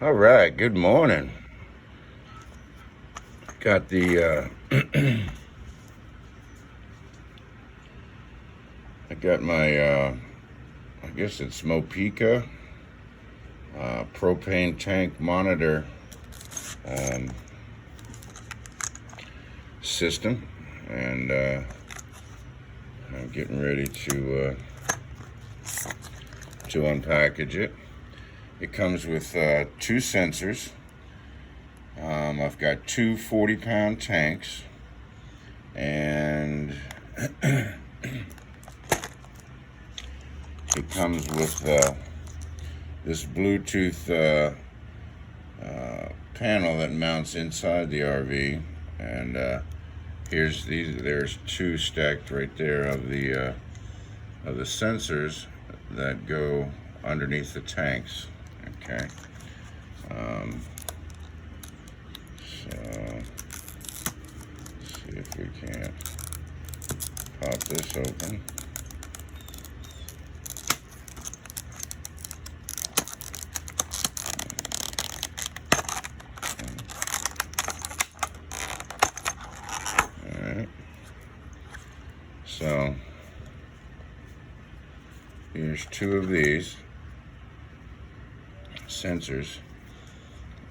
All right, good morning. Got the, I got my, I guess it's Mopeka propane tank monitor system, and I'm getting ready to unpackage it. It comes with two sensors. I've got two 40-pound tanks, and it comes with this Bluetooth panel that mounts inside the RV, and there's two stacked right there of the sensors that go underneath the tanks. Okay. So let's see if we can't pop this open. Alright. So here's two of these sensors,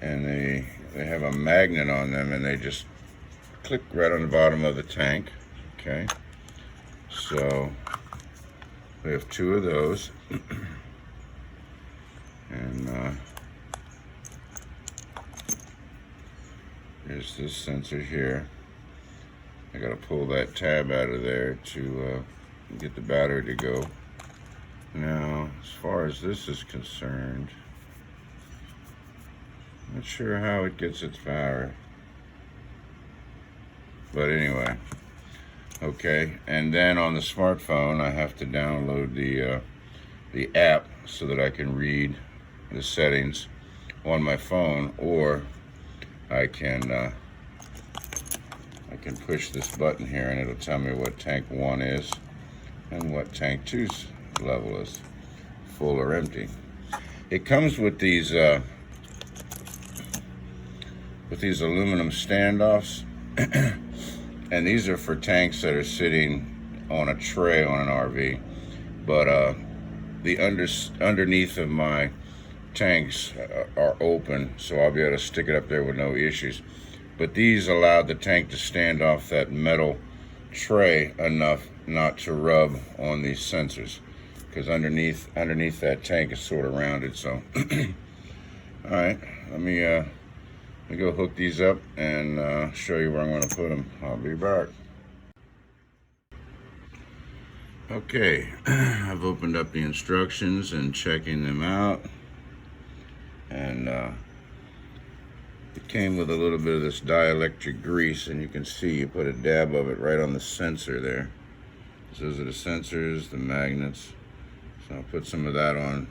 and they have a magnet on them, and they just click right on the bottom of the tank. Okay, so we have two of those, and here's this sensor here. I gotta pull that tab out of there to get the battery to go. Now, as far as this is concerned, not sure how it gets its power, but anyway, okay. And then on the smartphone, I have to download the app so that I can read the settings on my phone, or I can push this button here, and it'll tell me what tank 1 is and what tank 2's level is, full or empty. It comes with these aluminum standoffs, and these are for tanks that are sitting on a tray on an RV. But the underneath of my tanks are open, so I'll be able to stick it up there with no issues. But these allow the tank to stand off that metal tray enough not to rub on these sensors, because underneath that tank is sort of rounded. So all right, let me go hook these up and show you where I'm going to put them. I'll be back. Okay, I've opened up the instructions and checking them out, and it came with a little bit of this dielectric grease, and you can see you put a dab of it right on the sensor there. So those are the sensors, the magnets. So I'll put some of that on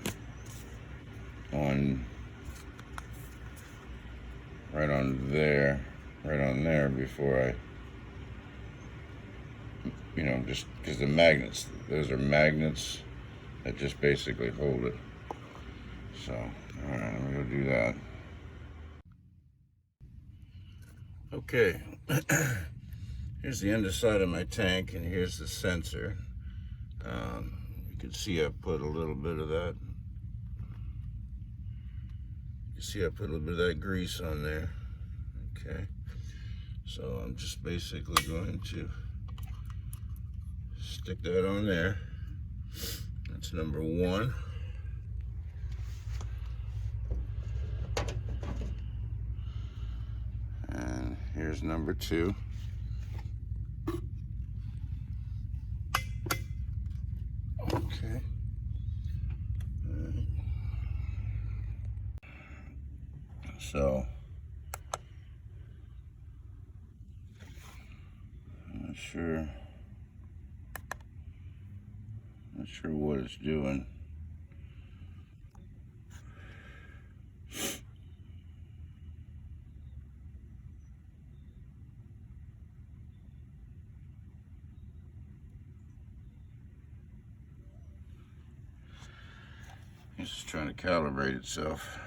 right on there before I, just because the magnets, those are magnets that just basically hold it. So, all right, I'm gonna do that. Okay, here's the underside of my tank, and here's the sensor. You can see I put a little bit of that. You see I put a little bit of that grease on there. Okay, so I'm just basically going to stick that on there. That's number 1. And here's number 2. Okay. So I'm not sure what it's doing. It's just trying to calibrate itself.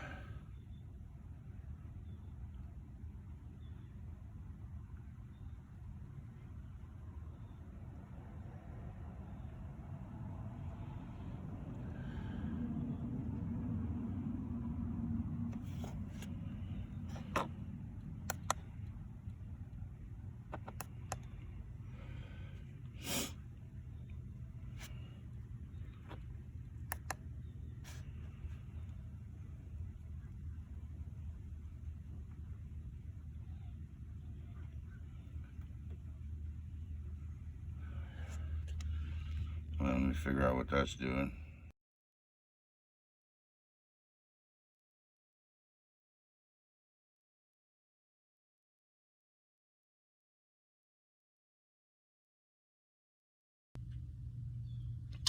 me figure out what that's doing.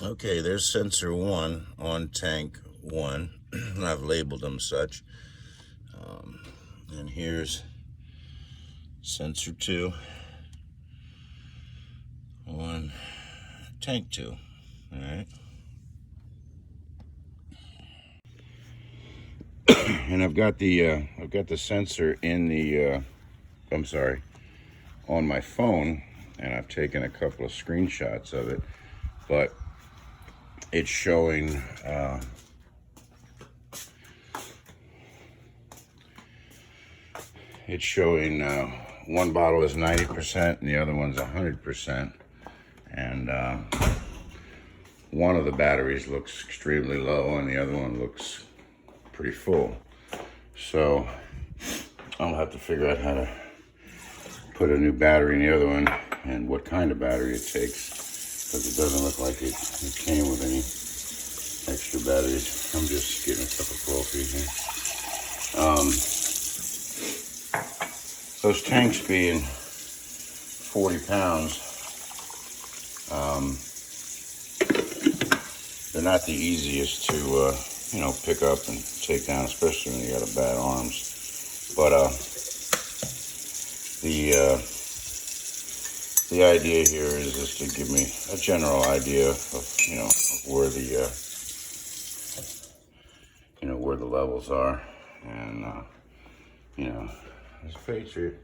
Okay, there's sensor 1 on tank 1. I've labeled them such. And here's sensor 2 on tank 2. All right. And I've got the sensor in the I'm sorry, on my phone, and I've taken a couple of screenshots of it, but it's showing one bottle is 90% and the other one's 100%, and one of the batteries looks extremely low and the other one looks pretty full. So I'll have to figure out how to put a new battery in the other one and what kind of battery it takes, because it doesn't look like it came with any extra batteries. I'm just getting a cup of coffee here. Those tanks being 40 pounds, they're not the easiest to pick up and take down, especially when you got a bad arms. But the idea here is just to give me a general idea of where the where the levels are, and there's Patriot,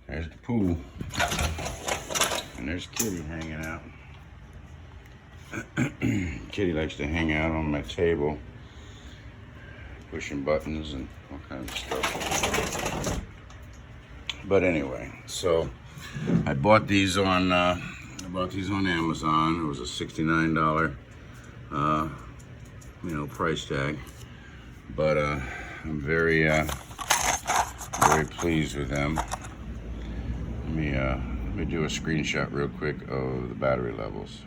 there's the pool, and there's Kitty hanging out. Kitty likes to hang out on my table, pushing buttons and all kinds of stuff. But anyway, so I bought these on Amazon. It was a $69 price tag, but I'm very pleased with them. Let me do a screenshot real quick of the battery levels.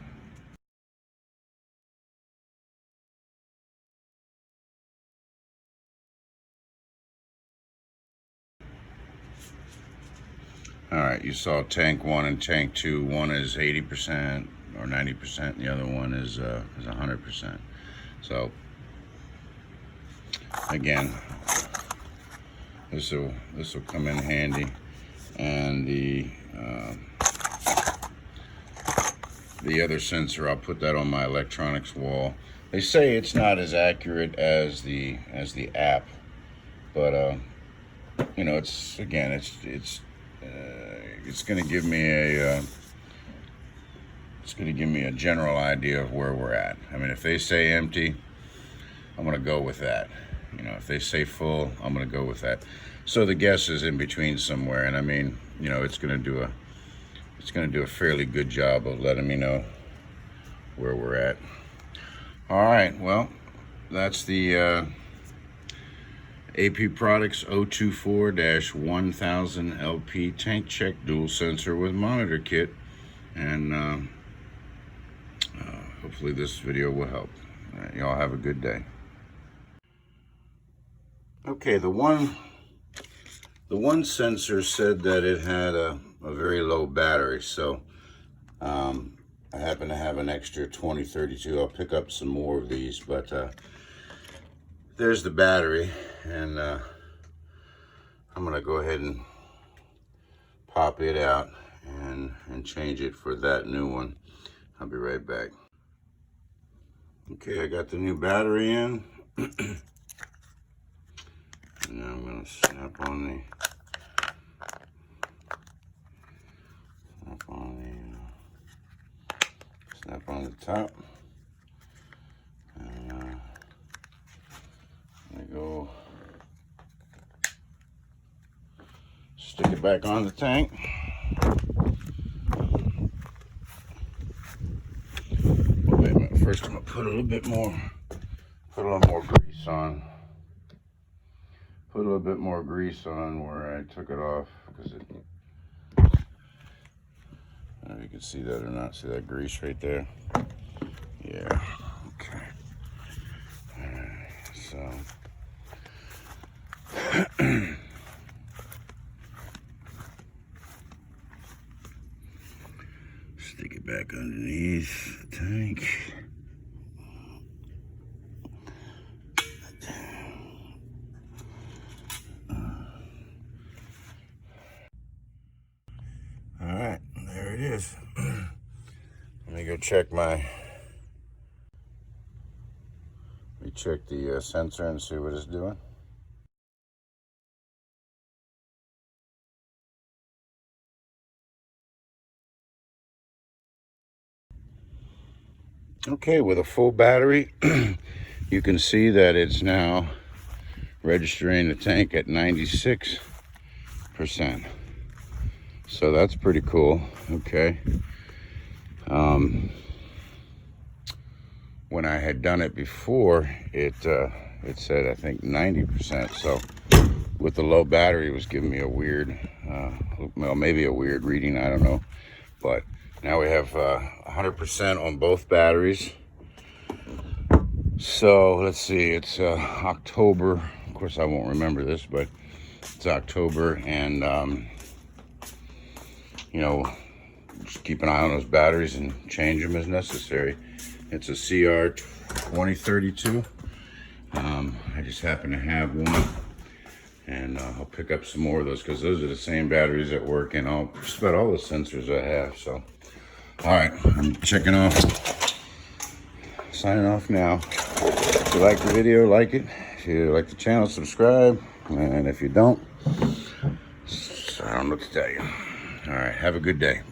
All right, you saw tank 1 and tank 2. One is 80% or 90%, and the other one is 100%. So again, this will come in handy. And the other sensor, I'll put that on my electronics wall. They say it's not as accurate as the app, but it's going to give me a general idea of where we're at. I mean, if they say empty, I'm going to go with that. If they say full, I'm going to go with that. So the guess is in between somewhere, and I mean, it's going to do a fairly good job of letting me know where we're at. All right, well, that's the AP Products 024-1000 LP tank check dual sensor with monitor kit, and hopefully this video will help. All right, y'all have a good day. Okay, the one sensor said that it had a very low battery, so I happen to have an extra 2032. I'll pick up some more of these, but there's the battery, and I'm gonna go ahead and pop it out and change it for that new one. I'll be right back. Okay, I got the new battery in. And now I'm gonna snap on the top, and I go stick it back on the tank. Wait a minute, first I'm gonna put a little more grease on. Put a little bit more grease on where I took it off, because I don't know if you can see that or not. See that grease right there? Yeah. Okay. All right. So. Stick it back underneath the tank. All right, there it is. Let me go check my. Let me check the sensor and see what it's doing. Okay, with a full battery, you can see that it's now registering the tank at 96%. So that's pretty cool. Okay. When I had done it before, it said I think 90%. So with the low battery, it was giving me a weird, well, maybe a weird reading. I don't know. But now we have 100% on both batteries. So let's see. It's October. Of course, I won't remember this, but it's October, and you know, just keep an eye on those batteries and change them as necessary. It's a CR 2032. I just happen to have one, and I'll pick up some more of those because those are the same batteries that work in just about all the sensors I have. So, all right, I'm checking off, signing off now. If you like the video, like it. If you like the channel, subscribe. And if you don't, I don't know what to tell you. All right, have a good day.